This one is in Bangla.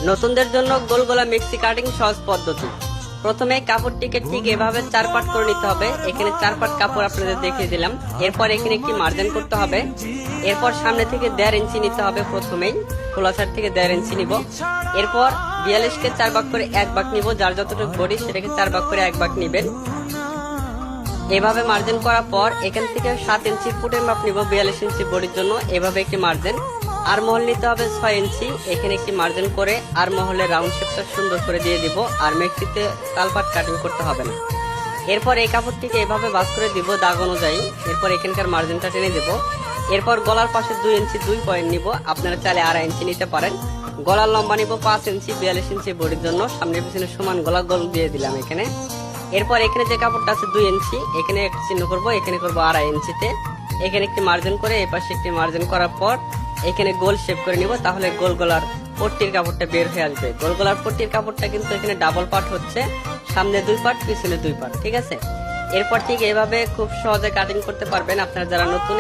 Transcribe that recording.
নতুনদের জন্য গোল গলা মিক্সি কাটিং সহজ পদ্ধতি। প্রথমে কাপড়টিকে ঠিক এভাবে 4 পার্ট করে নিতে হবে। এখানে 4 পার্ট কাপড় আপনাদের দেখিয়ে দিলাম। এরপর এখানে একটি মার্জিন করতে হবে। এরপর সামনে থেকে 1.5 ইঞ্চি নিতে হবে। প্রথমেই খোলা সাইড থেকে 1.5 ইঞ্চি নিব। এরপর 42কে 4 ভাগ করে 1 ভাগ নিব। যার যতটুকু বডি সেটাকে 4 ভাগ করে 1 ভাগ নিবেন। এভাবে মার্জিন করার পর এখান থেকে 7 ইঞ্চি ফুটের মাপ নিব 42 ইঞ্চি বডির জন্য। এভাবে একটি মার্জিন। আর মহল নিতে হবে 6 ইঞ্চি। এখানে একটি মার্জিন করে আর মহলের রাউন্ড শেপটা সুন্দর করে দিয়ে দিব। আর মেক্সিতে তালপাট কাটিং করতে হবে না। এরপর এই কাপড়টিকে এভাবে ভাঁজ করে দিব দাগ অনুযায়ী। এরপর এখানকার মার্জিনটা টেনে দেব। এরপর গলার পাশে 2 ইঞ্চি 2 পয়েন্ট নিব। আপনারা চাইলে 2.5 ইঞ্চি নিতে পারেন। গলার লম্বা নিব 5 ইঞ্চি 42 ইঞ্চি বডির জন্য। সামনে পিছনে সমান গলা গোল দিয়ে দিলাম এখানে। এরপর এখানে যে কাপড়টা আছে 2 ইঞ্চি, এখানে একটা চিহ্ন করব। এখানে করব 2.5 ইঞ্চিতে। এখানে একটি মার্জিন করে এই পাশে একটি মার্জিন করার পর এখানে গোল শেপ করে নিব। তাহলে গোল গলার পট্টির কাপড়টা বের হয়ে আসবে। গোল গলার পট্টির কাপড়টা কিন্তু এখানে ডাবল পার্ট হচ্ছে, সামনে 2 পার্ট পিছনে 2 পার্ট, ঠিক আছে। এরপর ঠিক এভাবে খুব সহজে কাটিং করতে পারবেন আপনারা যারা নতুন।